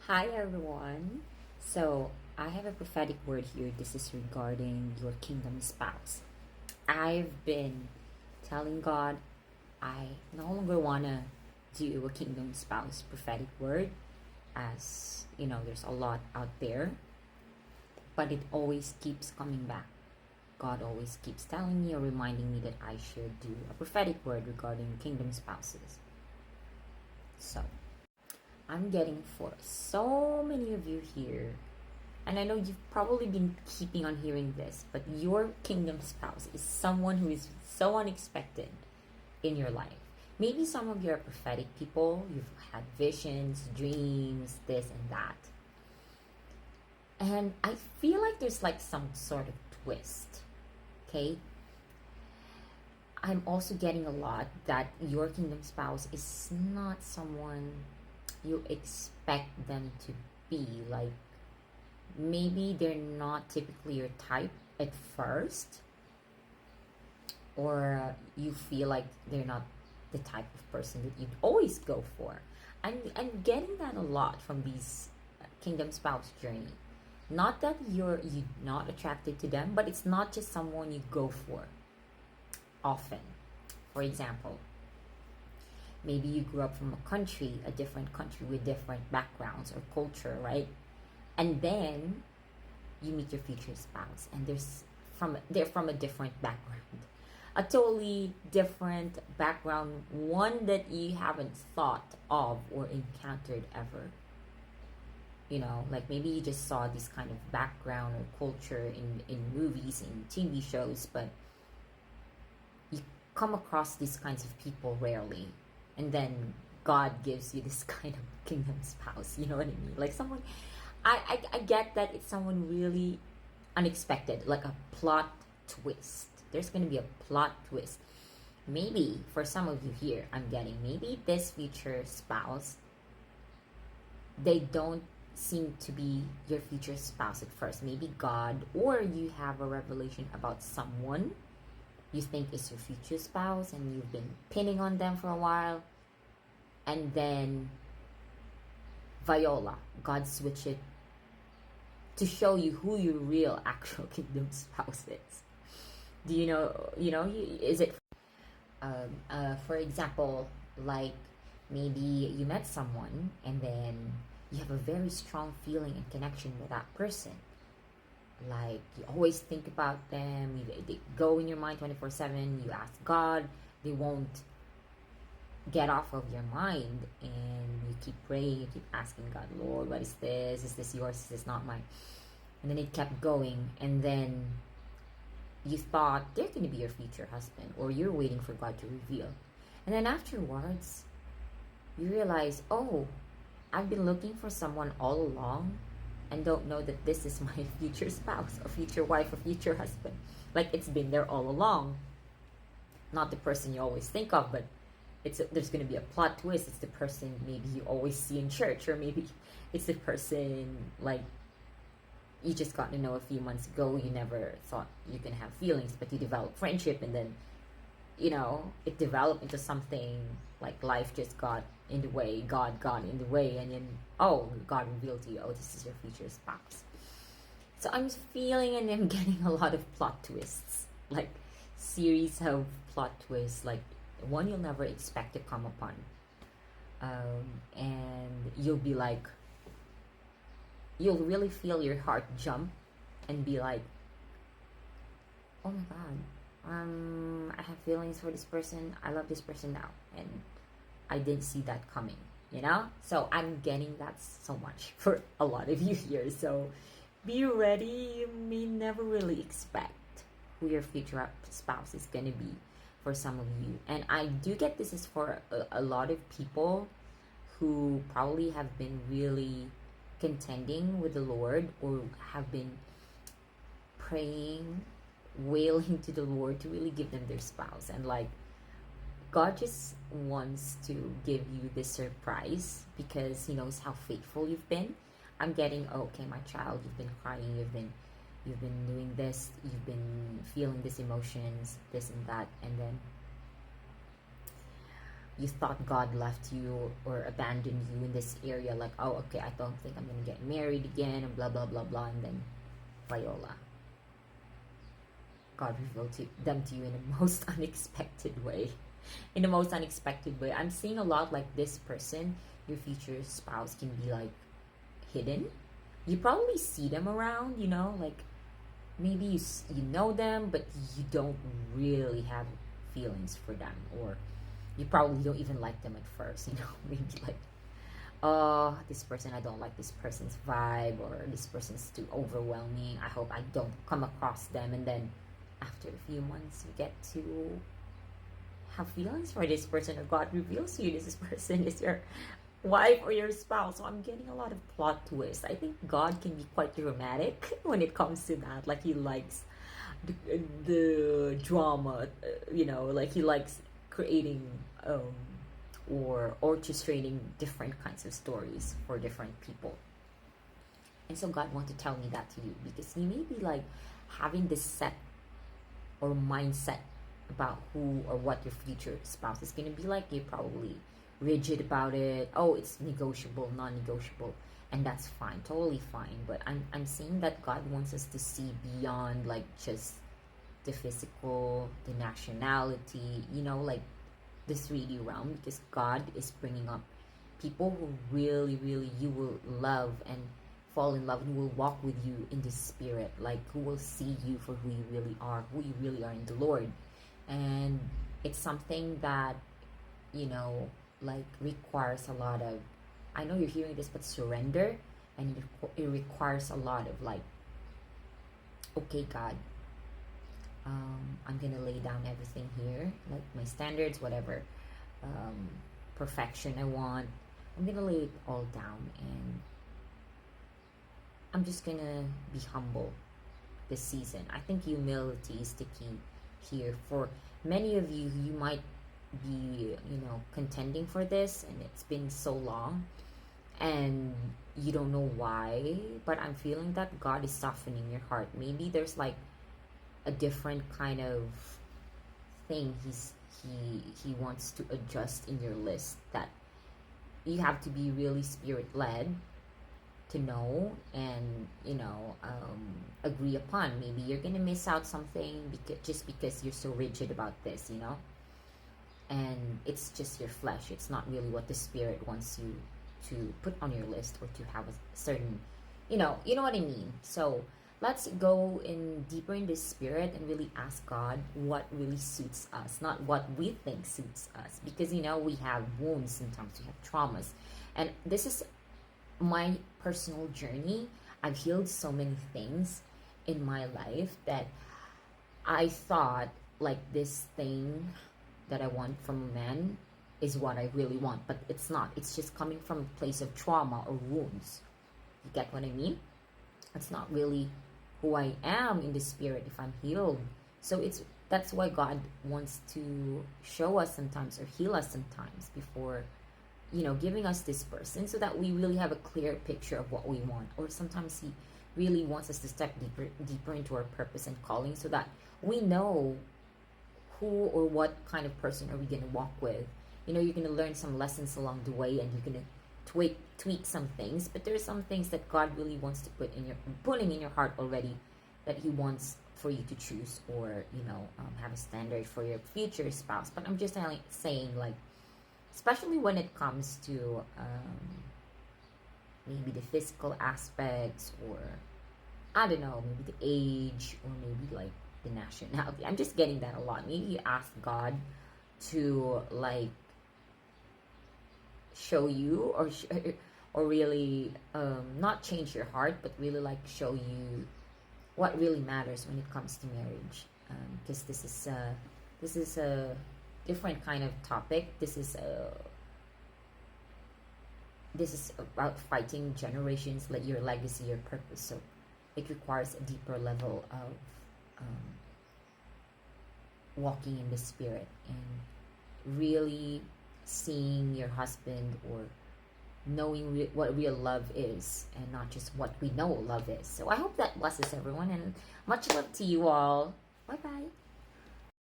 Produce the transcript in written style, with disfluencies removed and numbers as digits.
Hi everyone. So, I have a prophetic word here. This is regarding your kingdom spouse. I've been telling God I no longer want to do a kingdom spouse prophetic word, as there's a lot out there, but it always keeps coming back. God always keeps telling me or reminding me that I should do a prophetic word regarding kingdom spouses. So, I'm getting for so many of you here, and I know you've probably been keeping on hearing this, but your kingdom spouse is someone who is so unexpected in your life. Maybe some of you are prophetic people, you've had visions, dreams, this and that. And I feel like there's like some sort of twist, okay? I'm also getting a lot that your kingdom spouse is not someone you expect them to be. Like, maybe they're not typically your type at first, or you feel like they're not the type of person that you'd always go for. I'm getting that a lot from these kingdom spouse journey. Not that you're not attracted to them, but it's not just someone you go for often. For example, maybe you grew up from a different country with different backgrounds or culture, right? And then you meet your future spouse, and they're from a different background, a totally different background, one that you haven't thought of or encountered ever. Like maybe you just saw this kind of background or culture in movies, in TV shows, but you come across these kinds of people rarely. And then God gives you this kind of kingdom spouse. You know what I mean? Like someone, I get that it's someone really unexpected, like a plot twist. There's going to be a plot twist. Maybe for some of you here, maybe this future spouse, they don't seem to be your future spouse at first. Maybe God, or you have a revelation about someone you think is your future spouse, and you've been pinning on them for a while, and then God switch it to show you who your real actual kingdom spouse is. Do you know? Is it for example, like maybe you met someone and then you have a very strong feeling and connection with that person. Like you always think about them, they go in your mind 24/7. You ask God, they won't get off of your mind, and you keep praying, you keep asking God, Lord, what is this? Is this yours? Is this not mine? And then it kept going, and then you thought they're going to be your future husband, or you're waiting for God to reveal. And then afterwards, you realize, oh, I've been looking for someone all along, and don't know that this is my future spouse, a future wife, a future husband. Like it's been there all along. Not the person you always think of, but there's going to be a plot twist. It's the person maybe you always see in church, or maybe it's the person like you just got to know a few months ago. You never thought you can have feelings, but you develop friendship, and then it developed into something like life just got in the way, God got in the way, and then God revealed to you, this is your future spouse. So I'm feeling, and I'm getting a lot of plot twists, like series of plot twists, like one you'll never expect to come upon, and you'll really feel your heart jump and be like, oh my God, I have feelings for this person, I love this person now, and I didn't see that coming, so I'm getting that so much for a lot of you here. So be ready. You may never really expect who your future spouse is gonna be for some of you, and I do get this is for a lot of people who probably have been really contending with the Lord, or have been praying, wailing to the Lord to really give them their spouse, and like God just wants to give you this surprise because He knows how faithful you've been. I'm getting, okay, my child, you've been crying, you've been doing this, you've been feeling these emotions, this and that, and then you thought God left you or abandoned you in this area, like, oh, okay, I don't think I'm gonna get married again, and blah blah blah blah, and then Viola, God revealed them to you in the most unexpected way. In the most unexpected way. I'm seeing a lot like this person, your future spouse, can be like hidden. You probably see them around, like maybe you know them, but you don't really have feelings for them, or you probably don't even like them at first. Maybe like, oh, this person, I don't like this person's vibe, or this person's too overwhelming. I hope I don't come across them. And then after a few months, you get to have feelings for this person, or God reveals to you this person is your wife or your spouse. So I'm getting a lot of plot twists. I think God can be quite dramatic when it comes to that. Like he likes the drama, like he likes creating or orchestrating different kinds of stories for different people. And so God wants to tell me that to you, because you may be like having this set or mindset about who or what your future spouse is going to be like. You're probably rigid about it. Oh, it's negotiable, non-negotiable, and that's fine, totally fine. But I'm saying that God wants us to see beyond like just the physical, the nationality, like the 3D realm, because God is bringing up people who really, really you will love and fall in love, and will walk with you in the spirit, like who will see you for who you really are in the Lord. And it's something that like requires a lot of, I know you're hearing this, but surrender. And it requires a lot of like, okay, God, I'm gonna lay down everything here, like my standards, whatever perfection I want, I'm gonna lay it all down, and I'm just gonna be humble this season. I think humility is the key here. For many of you, you might be contending for this, and it's been so long and you don't know why, but I'm feeling that God is softening your heart. Maybe there's like a different kind of thing he wants to adjust in your list, that you have to be really spirit led to know and agree upon. Maybe you're gonna miss out something because you're so rigid about this, and it's just your flesh. It's not really what the spirit wants you to put on your list, or to have a certain, you know what I mean. So let's go in deeper in this spirit and really ask God what really suits us, not what we think suits us, because we have wounds, sometimes we have traumas, and this is my personal journey. I've healed so many things in my life that I thought like this thing that I want from a man is what I really want, but it's not. It's just coming from a place of trauma or wounds. You get what I mean? It's not really who I am in the spirit if I'm healed. So that's why God wants to show us sometimes, or heal us sometimes, before giving us this person, so that we really have a clear picture of what we want. Or sometimes he really wants us to step deeper into our purpose and calling, so that we know who or what kind of person are we going to walk with. You're going to learn some lessons along the way, and you're going to tweak some things, but there's some things that God really wants to putting in your heart already, that he wants for you to choose, or have a standard for your future spouse. But I'm just saying, like, especially when it comes to maybe the physical aspects, or I don't know, maybe the age, or maybe like the nationality. I'm just getting that a lot. Maybe you ask God to like show you, or really not change your heart, but really like show you what really matters when it comes to marriage. Because this is a different kind of topic. This is about fighting generations, like your legacy, your purpose. So it requires a deeper level of walking in the spirit, and really seeing your husband, or knowing what real love is, and not just what we know love is. So I hope that blesses everyone, and much love to you all. Bye bye.